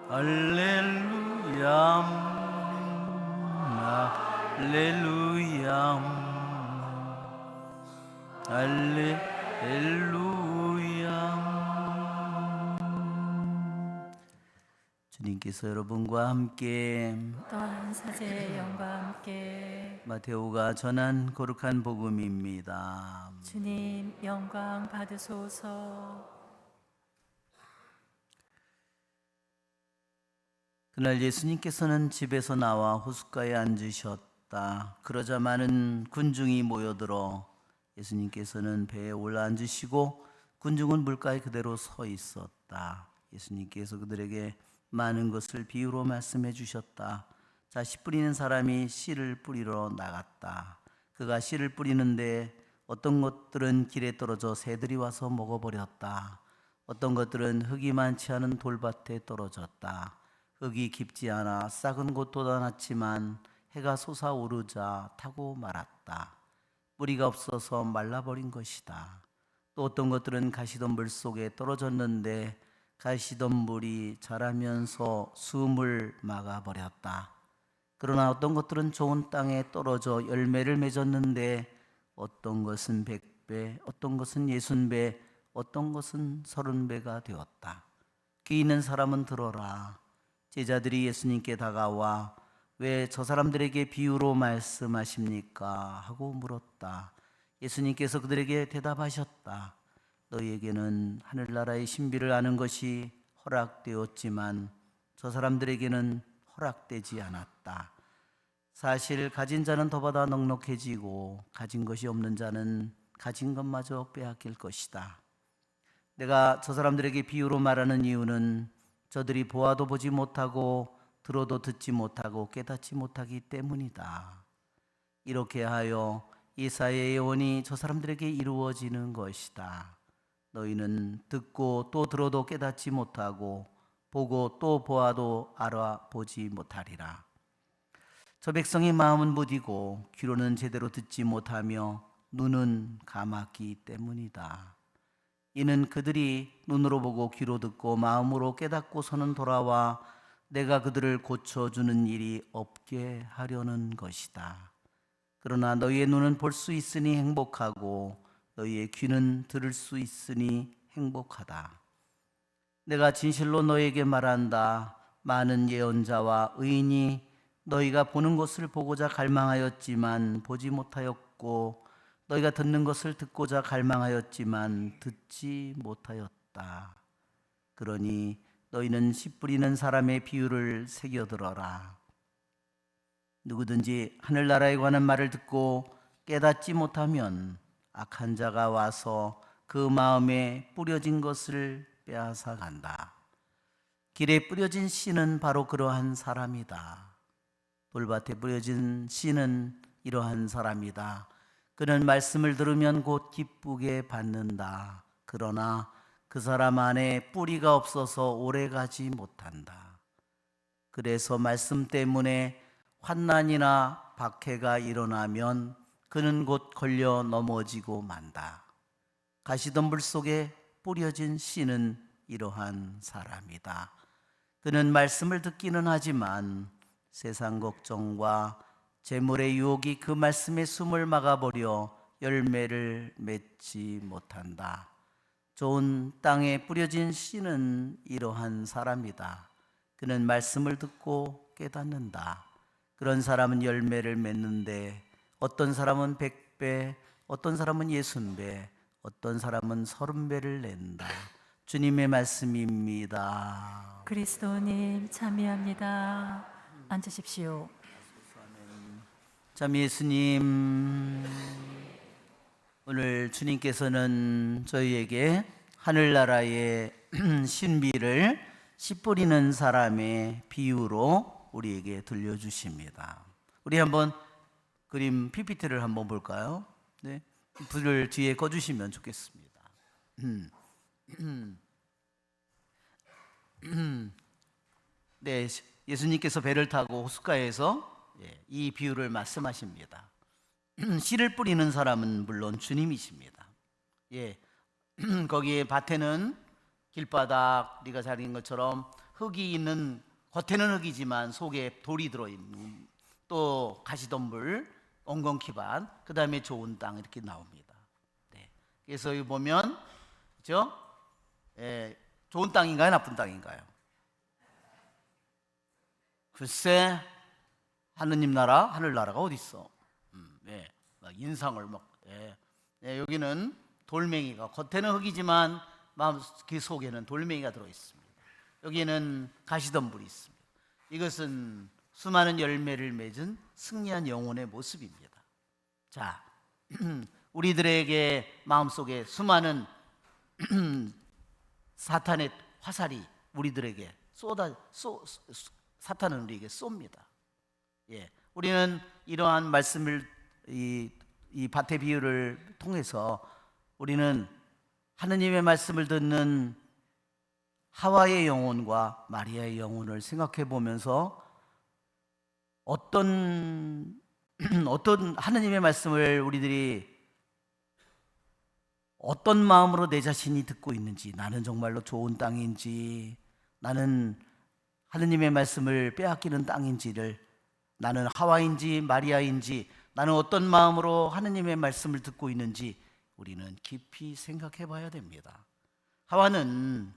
할렐루야, 할렐루야, 할렐루야. 주님께서 여러분과 함께 또한 사제의 영과 함께 마테오가 전한 거룩한 복음입니다. 주님 영광 받으소서. 그날 예수님께서는 집에서 나와 호숫가에 앉으셨다. 그러자 많은 군중이 모여들어 예수님께서는 배에 올라앉으시고 군중은 물가에 그대로 서 있었다. 예수님께서 그들에게 많은 것을 비유로 말씀해 주셨다. 자, 씨 뿌리는 사람이 씨를 뿌리러 나갔다. 그가 씨를 뿌리는데 어떤 것들은 길에 떨어져 새들이 와서 먹어버렸다. 어떤 것들은 흙이 많지 않은 돌밭에 떨어졌다. 흙이 깊지 않아 싹은 곧 돋아났지만 해가 솟아오르자 타고 말았다. 뿌리가 없어서 말라버린 것이다. 또 어떤 것들은 가시덤불 속에 떨어졌는데 가시덤불이 자라면서 숨을 막아버렸다. 그러나 어떤 것들은 좋은 땅에 떨어져 열매를 맺었는데 어떤 것은 100배, 어떤 것은 60배, 어떤 것은 30배가 되었다. 귀 있는 사람은 들어라. 제자들이 예수님께 다가와 왜 저 사람들에게 비유로 말씀하십니까? 하고 물었다. 예수님께서 그들에게 대답하셨다. 너희에게는 하늘나라의 신비를 아는 것이 허락되었지만 저 사람들에게는 허락되지 않았다. 사실 가진 자는 더받아 넉넉해지고 가진 것이 없는 자는 가진 것마저 빼앗길 것이다. 내가 저 사람들에게 비유로 말하는 이유는 저들이 보아도 보지 못하고 들어도 듣지 못하고 깨닫지 못하기 때문이다. 이렇게 하여 이사야의 예언이 저 사람들에게 이루어지는 것이다. 너희는 듣고 또 들어도 깨닫지 못하고 보고 또 보아도 알아보지 못하리라. 저 백성의 마음은 무디고 귀로는 제대로 듣지 못하며 눈은 감았기 때문이다. 이는 그들이 눈으로 보고 귀로 듣고 마음으로 깨닫고서는 돌아와 내가 그들을 고쳐주는 일이 없게 하려는 것이다. 그러나 너희의 눈은 볼 수 있으니 행복하고 너희의 귀는 들을 수 있으니 행복하다. 내가 진실로 너희에게 말한다. 많은 예언자와 의인이 너희가 보는 것을 보고자 갈망하였지만 보지 못하였고 너희가 듣는 것을 듣고자 갈망하였지만 듣지 못하였다. 그러니 너희는 씨 뿌리는 사람의 비유를 새겨들어라. 누구든지 하늘나라에 관한 말을 듣고 깨닫지 못하면 악한 자가 와서 그 마음에 뿌려진 것을 빼앗아 간다. 길에 뿌려진 씨는 바로 그러한 사람이다. 돌밭에 뿌려진 씨는 이러한 사람이다. 그는 말씀을 들으면 곧 기쁘게 받는다. 그러나 그 사람 안에 뿌리가 없어서 오래가지 못한다. 그래서 말씀 때문에 환난이나 박해가 일어나면 그는 곧 걸려 넘어지고 만다. 가시덤불 속에 뿌려진 씨는 이러한 사람이다. 그는 말씀을 듣기는 하지만 세상 걱정과 재물의 유혹이 그 말씀의 숨을 막아버려 열매를 맺지 못한다. 좋은 땅에 뿌려진 씨는 이러한 사람이다. 그는 말씀을 듣고 깨닫는다. 그런 사람은 열매를 맺는데 어떤 사람은 100배, 어떤 사람은 60배, 어떤 사람은 30배를 낸다. 주님의 말씀입니다. 그리스도님 참여합니다. 앉으십시오. 참 예수님, 오늘 주님께서는 저희에게 하늘나라의 신비를 씨 뿌리는 사람의 비유로 우리에게 들려주십니다. 우리 한번 그림 PPT를 한번 볼까요? 네, 불을 뒤에 꺼주시면 좋겠습니다. 네, 예수님께서 배를 타고 호숫가에서 이 비유를 말씀하십니다. 씨를 뿌리는 사람은 물론 주님이십니다. 예, 거기에 밭에는 길바닥 우리가 잘 있는 것처럼 흙이 있는, 겉에는 흙이지만 속에 돌이 들어있는, 또 가시덤불, 엉겅퀴반, 그 다음에 좋은 땅 이렇게 나옵니다. 네. 그래서 여기 보면 그죠? 좋은 땅인가요? 나쁜 땅인가요? 글쎄, 하느님 나라, 하늘 나라가 어디 있어? 네. 막 인상을 막. 여기는 돌멩이가, 겉에는 흙이지만 마음 그 속에는 돌멩이가 들어 있습니다. 여기는 가시덤불이 있습니다. 이것은 수많은 열매를 맺은 승리한 영혼의 모습입니다. 자, 우리들에게 마음속에 수많은 사탄의 화살이 우리들에게 사탄은 우리에게 쏩니다. 우리는 이러한 말씀을, 이 밭의 비유를 통해서 우리는 하느님의 말씀을 듣는 하와의 영혼과 마리아의 영혼을 생각해 보면서 어떤 하느님의 말씀을 우리들이 어떤 마음으로 내 자신이 듣고 있는지, 나는 정말로 좋은 땅인지, 나는 하느님의 말씀을 빼앗기는 땅인지를, 나는 하와인지 마리아인지, 나는 어떤 마음으로 하느님의 말씀을 듣고 있는지 우리는 깊이 생각해 봐야 됩니다. 하와는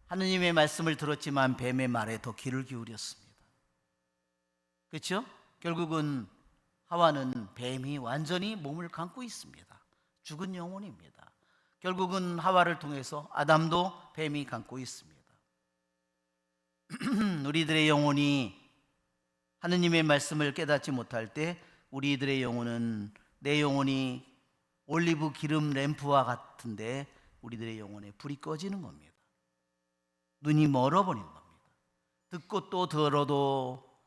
하느님의 말씀을 들었지만 뱀의 말에 더 귀를 기울였습니다. 그렇죠? 결국은 하와는 뱀이 완전히 몸을 감고 있습니다. 죽은 영혼입니다. 결국은 하와를 통해서 아담도 뱀이 감고 있습니다. 우리들의 영혼이 하느님의 말씀을 깨닫지 못할 때 우리들의 영혼은, 내 영혼이 올리브 기름 램프와 같은데 우리들의 영혼에 불이 꺼지는 겁니다. 눈이 멀어버리는 겁니다. 듣고 또 들어도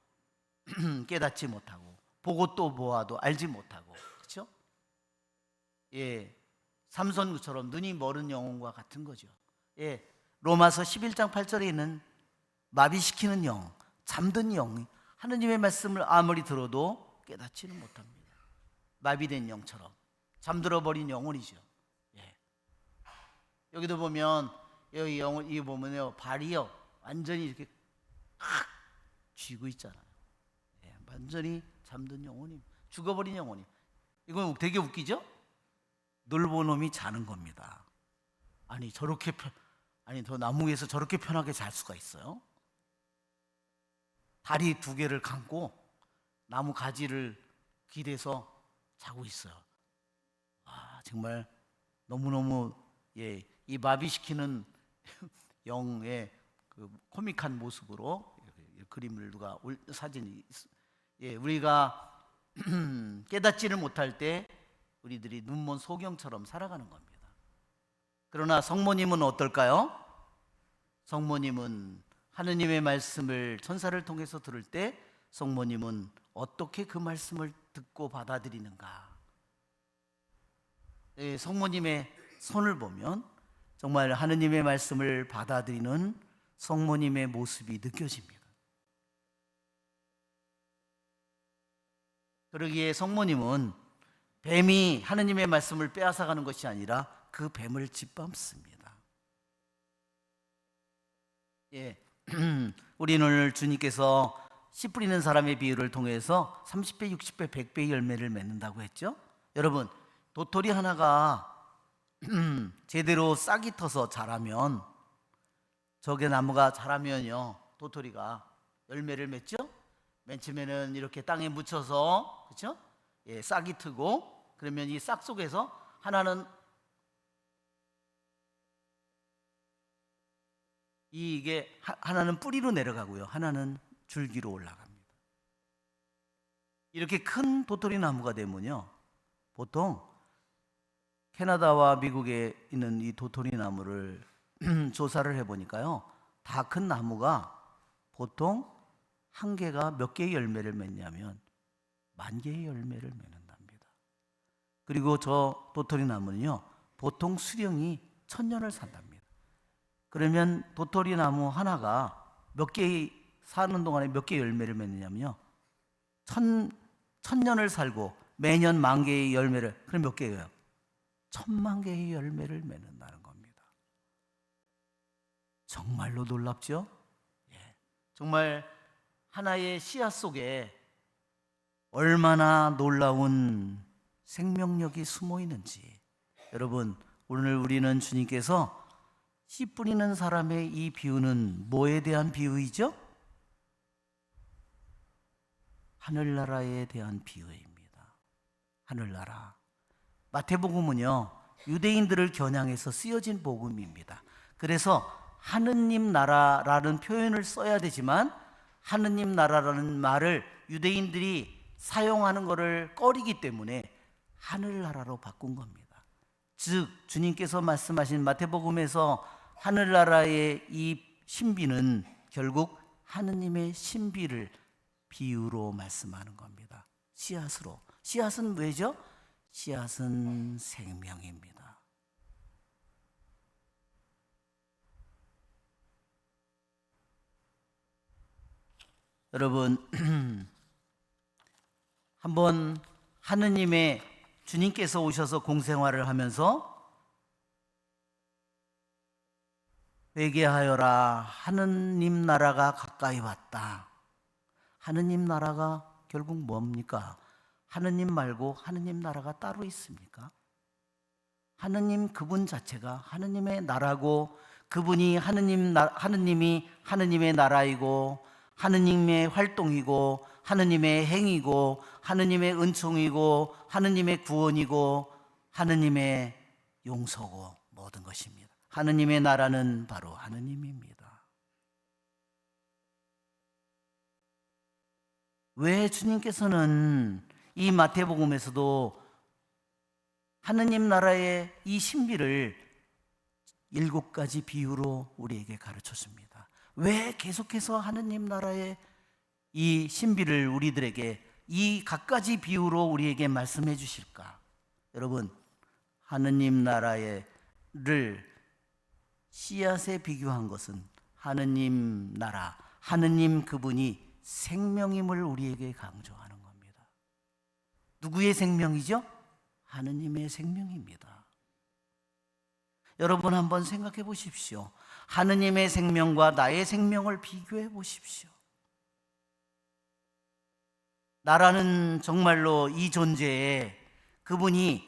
깨닫지 못하고, 보고 또 보아도 알지 못하고, 그렇죠? 삼손처럼 눈이 멀은 영혼과 같은 거죠. 로마서 11장 8절에 있는 마비시키는 영, 잠든 영이 하느님의 말씀을 아무리 들어도 깨닫지는 못합니다. 마비된 영처럼 잠들어버린 영혼이죠. 여기도 보면 여기 영혼, 이 보면요, 발이요 완전히 이렇게 칵 쥐고 있잖아요. 완전히 잠든 영혼이, 죽어버린 영혼이. 이건 되게 웃기죠? 놀보 놈이 자는 겁니다. 아니 저렇게 저 나무 위에서 저렇게 편하게 잘 수가 있어요? 다리 두 개를 감고 나무 가지를 기대서 자고 있어요. 정말 너무너무 이 마비시키는 영의 그 코믹한 모습으로 그림을 누가 사진이 우리가 깨닫지를 못할 때 우리들이 눈먼 소경처럼 살아가는 겁니다. 그러나 성모님은 어떨까요? 성모님은 하느님의 말씀을 천사를 통해서 들을 때 성모님은 어떻게 그 말씀을 듣고 받아들이는가? 성모님의 손을 보면 정말 하느님의 말씀을 받아들이는 성모님의 모습이 느껴집니다. 그러기에 성모님은 뱀이 하느님의 말씀을 빼앗아가는 것이 아니라 그 뱀을 짓밟습니다. 우리는 오늘 주님께서 씨 뿌리는 사람의 비유를 통해서 30배, 60배, 100배의 열매를 맺는다고 했죠. 여러분, 도토리 하나가 제대로 싹이 터서 자라면, 저게 나무가 자라면요, 도토리가 열매를 맺죠. 맨 처음에는 이렇게 땅에 묻혀서, 그렇죠? 싹이 트고, 그러면 이 싹 속에서 하나는 이게 하나는 뿌리로 내려가고요, 하나는 줄기로 올라갑니다. 이렇게 큰 도토리 나무가 되면요, 보통 캐나다와 미국에 있는 이 도토리 나무를 조사를 해보니까요, 다 큰 나무가 보통 한 개가 몇 개의 열매를 맺냐면 10,000개의 열매를 맺는답니다. 그리고 저 도토리 나무는요, 보통 수령이 1000년을 산답니다. 그러면 도토리 나무 하나가 몇 개의 사는 동안에 몇 개의 열매를 맺느냐면요, 1000년을 살고 매년 10,000개의 열매를, 그럼 몇 개예요? 천만 개의 열매를 맺는다는 겁니다. 정말로 놀랍죠? 예. 정말 하나의 씨앗 속에 얼마나 놀라운 생명력이 숨어 있는지. 여러분, 오늘 우리는 주님께서 씨 뿌리는 사람의 이 비유는 뭐에 대한 비유이죠? 하늘나라에 대한 비유입니다. 하늘나라. 마태복음은요, 유대인들을 겨냥해서 쓰여진 복음입니다. 그래서 하느님 나라라는 표현을 써야 되지만 하느님 나라라는 말을 유대인들이 사용하는 것을 꺼리기 때문에 하늘나라로 바꾼 겁니다. 즉 주님께서 말씀하신 마태복음에서 하늘나라의 이 신비는 결국 하느님의 신비를 비유로 말씀하는 겁니다. 씨앗으로. 씨앗은 왜죠? 씨앗은 생명입니다. 여러분, 한번 하느님의 주님께서 오셔서 공생활을 하면서 회개하여라, 하느님 나라가 가까이 왔다. 하느님 나라가 결국 뭡니까? 하느님 말고 하느님 나라가 따로 있습니까? 하느님 그분 자체가 하느님의 나라고, 그분이 하느님이 하느님의 나라이고, 하느님의 활동이고, 하느님의 행위고, 하느님의 은총이고, 하느님의 구원이고, 하느님의 용서고, 모든 것입니다. 하느님의 나라는 바로 하느님입니다. 왜 주님께서는 이 마태복음에서도 하느님 나라의 이 신비를 7가지 비유로 우리에게 가르쳤습니다. 왜 계속해서 하느님 나라의 이 신비를 우리들에게 이 갖가지 비유로 우리에게 말씀해 주실까? 여러분, 하느님 나라를 씨앗에 비교한 것은 하느님 나라, 하느님 그분이 생명임을 우리에게 강조하는 겁니다. 누구의 생명이죠? 하느님의 생명입니다. 여러분 한번 생각해 보십시오. 하느님의 생명과 나의 생명을 비교해 보십시오. 나라는 정말로 이 존재에 그분이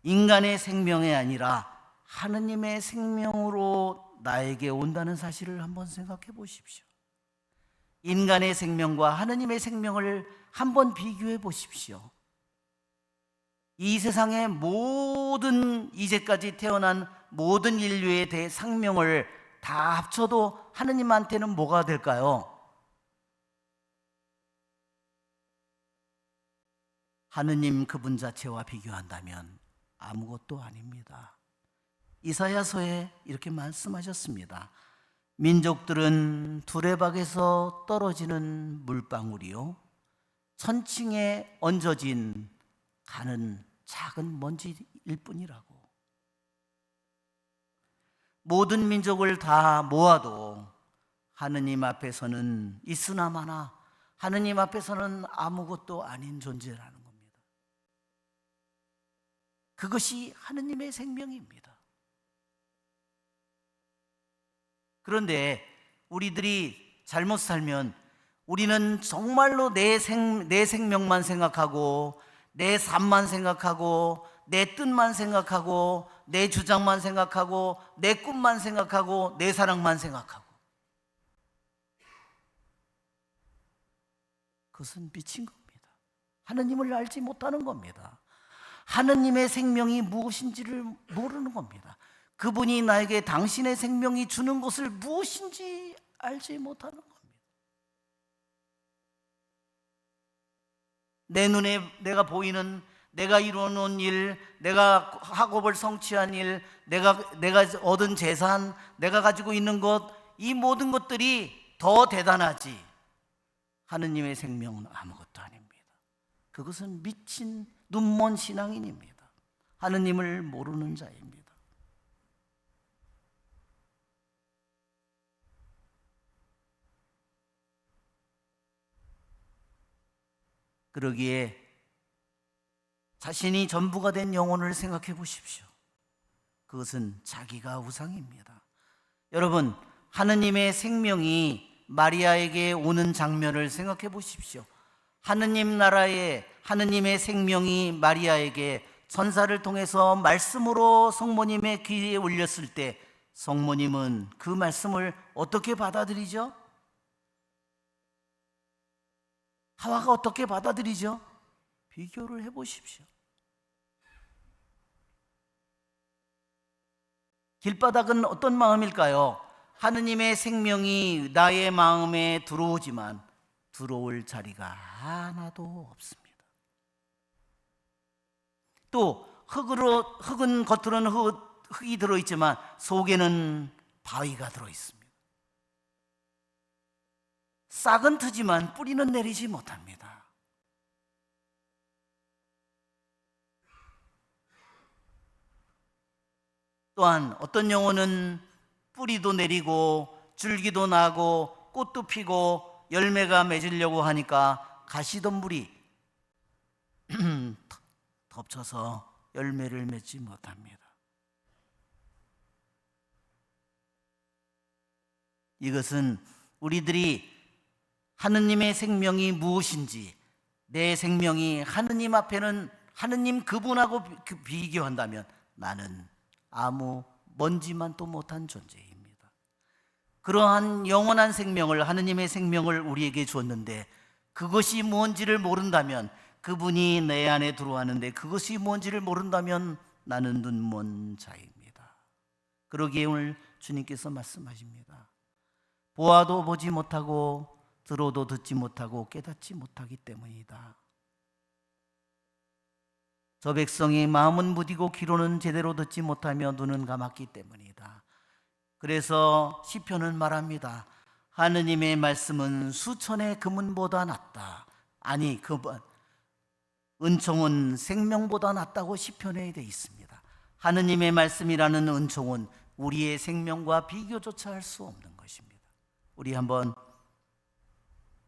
인간의 생명이 아니라 하느님의 생명으로 나에게 온다는 사실을 한번 생각해 보십시오. 인간의 생명과 하느님의 생명을 한번 비교해 보십시오. 이 세상의 모든 이제까지 태어난 모든 인류의 대상명을 다 합쳐도 하느님한테는 뭐가 될까요? 하느님 그분 자체와 비교한다면 아무것도 아닙니다. 이사야서에 이렇게 말씀하셨습니다. 민족들은 두레박에서 떨어지는 물방울이요, 천칭에 얹어진 가는 작은 먼지일 뿐이라고. 모든 민족을 다 모아도 하느님 앞에서는 있으나 마나 하느님 앞에서는 아무것도 아닌 존재라는 겁니다. 그것이 하느님의 생명입니다. 그런데 우리들이 잘못 살면 우리는 정말로 내 생명만 생각하고, 내 삶만 생각하고, 내 뜻만 생각하고, 내 주장만 생각하고, 내 꿈만 생각하고, 내 사랑만 생각하고. 그것은 미친 겁니다. 하느님을 알지 못하는 겁니다. 하느님의 생명이 무엇인지를 모르는 겁니다. 그분이 나에게 당신의 생명이 주는 것을 무엇인지 알지 못하는 겁니다. 내 눈에 내가 보이는, 내가 이루어놓은 일, 내가 학업을 성취한 일, 내가 얻은 재산, 내가 가지고 있는 것, 이 모든 것들이 더 대단하지 하느님의 생명은 아무것도 아닙니다. 그것은 미친 눈먼 신앙인입니다. 하느님을 모르는 자입니다. 그러기에 자신이 전부가 된 영혼을 생각해 보십시오. 그것은 자기가 우상입니다. 여러분, 하느님의 생명이 마리아에게 오는 장면을 생각해 보십시오. 하느님 나라에 하느님의 생명이 마리아에게 천사를 통해서 말씀으로 성모님의 귀에 울렸을 때 성모님은 그 말씀을 어떻게 받아들이죠? 하와가 어떻게 받아들이죠? 비교를 해보십시오. 길바닥은 어떤 마음일까요? 하느님의 생명이 나의 마음에 들어오지만 들어올 자리가 하나도 없습니다. 또 흙은 겉으로는 흙이 들어있지만 속에는 바위가 들어있습니다. 싹은 트지만 뿌리는 내리지 못합니다. 또한 어떤 영혼은 뿌리도 내리고 줄기도 나고 꽃도 피고 열매가 맺으려고 하니까 가시덤불이 덮쳐서 열매를 맺지 못합니다. 이것은 우리들이 하느님의 생명이 무엇인지, 내 생명이 하느님 앞에는 하느님 그분하고 비교한다면 나는 아무 먼지만도 못한 존재입니다. 그러한 영원한 생명을, 하느님의 생명을 우리에게 주었는데 그것이 무엇인지를 모른다면, 그분이 내 안에 들어왔는데 그것이 뭔지를 모른다면 나는 눈먼 자입니다. 그러기에 오늘 주님께서 말씀하십니다. 보아도 보지 못하고 들어도 듣지 못하고 깨닫지 못하기 때문이다. 저 백성이 마음은 무디고 귀로는 제대로 듣지 못하며 눈은 감았기 때문이다. 그래서 시편은 말합니다. 하느님의 말씀은 수천의 금은보다 낫다. 아니, 은총은 생명보다 낫다고 시편에 되어 있습니다. 하느님의 말씀이라는 은총은 우리의 생명과 비교조차 할 수 없는 것입니다. 우리 한번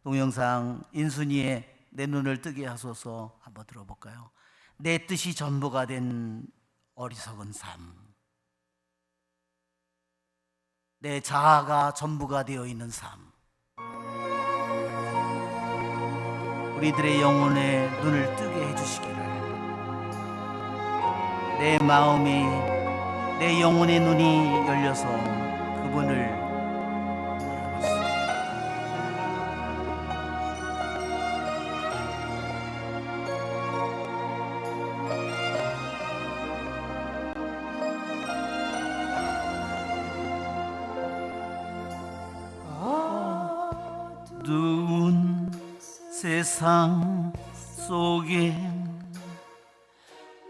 동영상 인순이의 내 눈을 뜨게 하소서 한번 들어볼까요? 내 뜻이 전부가 된 어리석은 삶, 내 자아가 전부가 되어 있는 삶, 우리들의 영혼의 눈을 뜨게 해주시기를, 내 마음이, 내 영혼의 눈이 열려서 그분을 어두운 세상 속에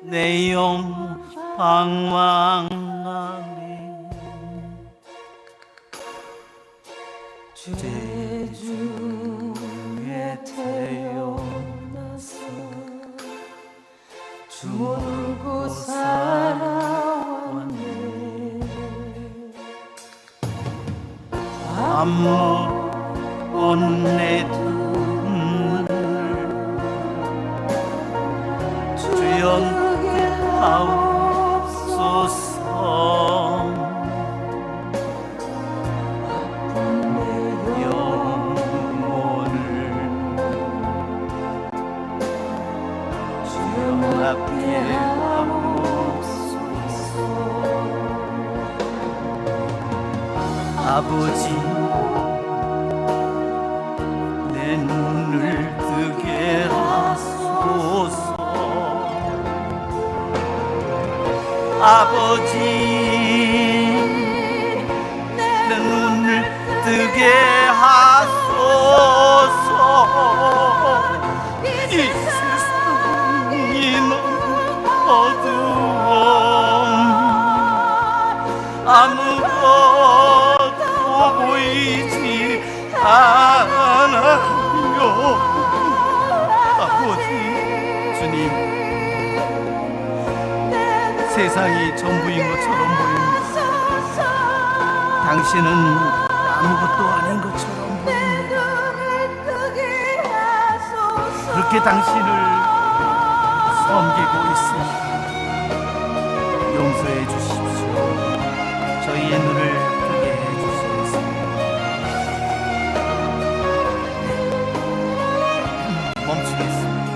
내 영 방황하네. 죄 중에 태어나서 주 모르고 살아왔네. 아무런 내 눈을 주연하옵소서. 영혼을 주연답게 하옵소서. 아버지, 내 눈을 뜨게 하소서. 아버지, 내 눈을 뜨게 하소서. 이 세상이 너무 어두워 아무것도 보이지 않아요. 아버지, 주님, 세상이 전부인 것처럼 보입니다. 당신은 아무것도 아닌 것처럼 보입니다. 그렇게 당신을 섬기고 있습니다. 용서해 주십시오. 저희의 눈을 뜨게 해 주시겠습니다. 멈추겠습니다.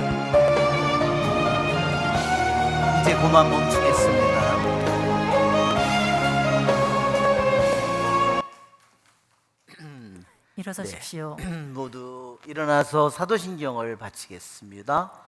이제 그만 멈추겠습니다. 일어서십시오. 모두 일어나서 사도신경을 바치겠습니다.